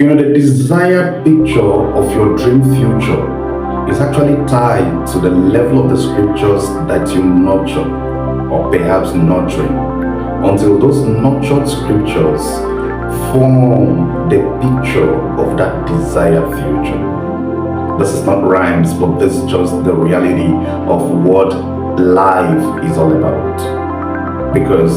The desired picture of your dream future is actually tied to the level of the scriptures that you nurture, or perhaps nurturing, until those nurtured scriptures form the picture of that desired future. This is not rhymes, but this is just the reality of what life is all about. Because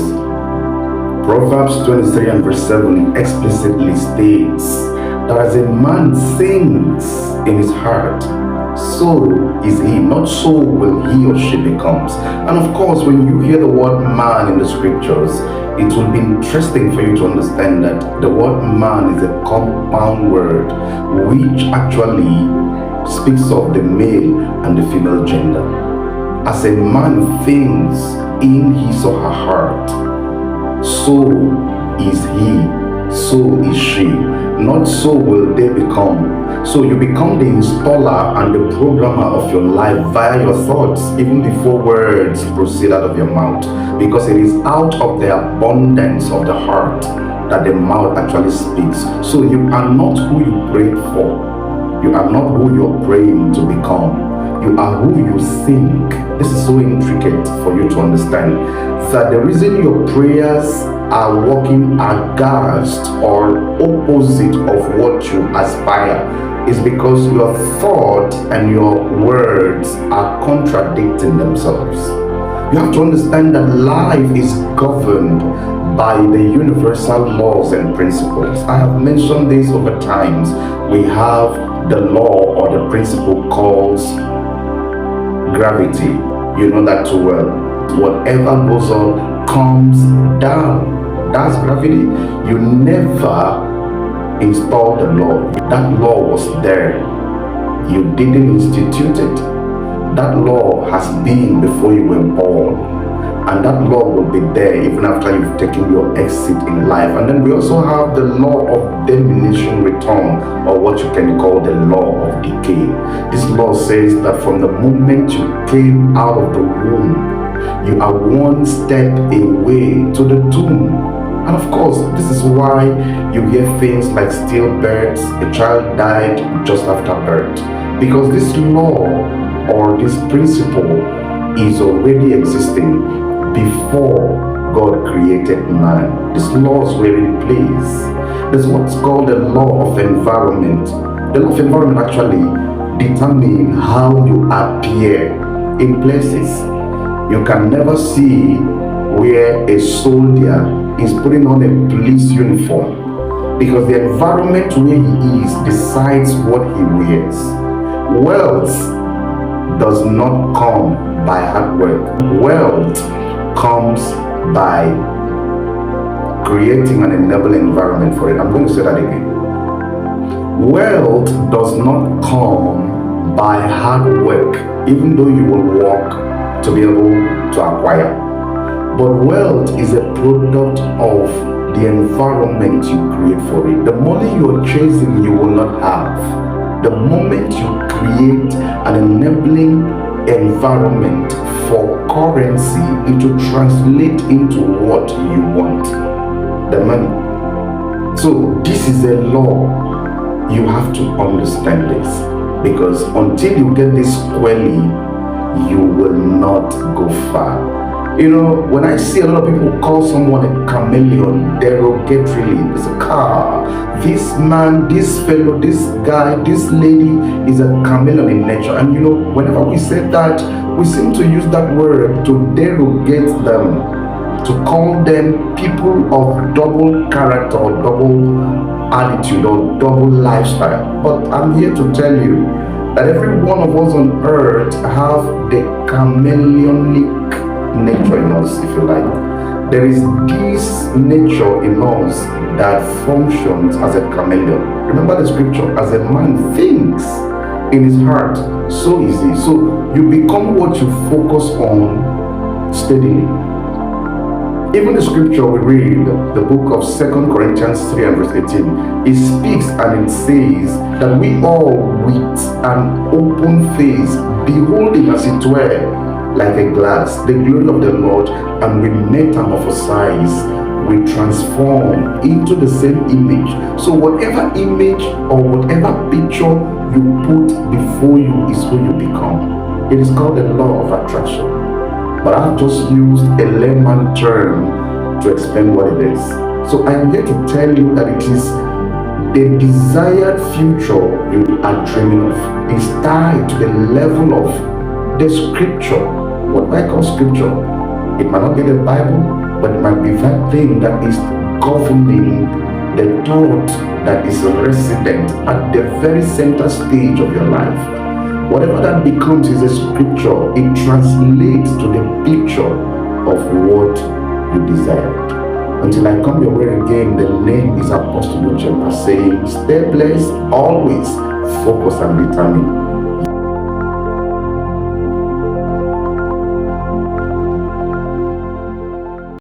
Proverbs 23 and verse 7 explicitly states that as a man thinks in his heart, so is he, not so will he or she becomes. And of course, when you hear the word man in the scriptures, it will be interesting for you to understand that the word man is a compound word which actually speaks of the male and the female gender. As a man thinks in his or her heart, so is he, so is she, not so will they become. So you become the installer and the programmer of your life via your thoughts, even before words proceed out of your mouth, because it is out of the abundance of the heart that the mouth actually speaks. So you are not who you prayed for, you are not who you're praying to become. You are who you think. This is so intricate for you to understand that the reason your prayers are working against or opposite of what you aspire is because your thought and your words are contradicting themselves. You have to understand that life is governed by the universal laws and principles. I have mentioned this over times. We have the law or the principle called gravity. You know that too well. Whatever goes up comes down. That's gravity. You never installed the law. That law was there. You didn't institute it. That law has been before you were born. And that law will be there even after you've taken your exit in life. And then we also have the law of diminishing return, or what you can call the law of decay. This law says that from the moment you came out of the womb, you are one step away to the tomb. And of course, this is why you hear things like stillbirths, a child died just after birth. Because this law or this principle is already existing before God created man. These laws were in place. There's what's called the law of environment. The law of environment actually determines how you appear in places. You can never see where a soldier is putting on a police uniform, because the environment where he is decides what he wears. Wealth does not come by hard work. Wealth comes by creating an enabling environment for it. I'm going to say that again. Wealth does not come by hard work, even though you will work to be able to acquire. But wealth is a product of the environment you create for it. The money you're chasing, you will not have. The moment you create an enabling environment for currency, it will translate into what you want, the money. So this is a law. You have to understand this, because until you get this squarely, you will not go far. When I see a lot of people call someone a chameleon, derogatorily, it's a car. This man, this fellow, this guy, this lady is a chameleon in nature. And whenever we say that, we seem to use that word to derogate them, to call them people of double character or double attitude or double lifestyle. But I'm here to tell you that every one of us on earth have the chameleonic nature in us, if you like. There is this nature in us that functions as a chameleon. Remember the scripture, as a man thinks in his heart, so is he. So you become what you focus on steadily. Even the scripture we read, the book of 2 Corinthians 3 and verse 18, it speaks and it says that we all with an open face, beholding as it were like a glass the glory of the Lord, and we metamorphosize we transform into the same image. So whatever image or whatever picture you put before you is who you become. It is called the law of attraction. But I've just used a layman term to explain what it is. So I am here to tell you that it is the desired future you are dreaming of. Is tied to the level of the scripture. What I call scripture, it might not be the Bible, but it might be that thing that is governing the thought that is resident at the very center stage of your life. Whatever that becomes is a scripture. It translates to the picture of what you desire. Until I come your way again, the name is Apostle Uchenna saying, stay blessed, always focus and determined.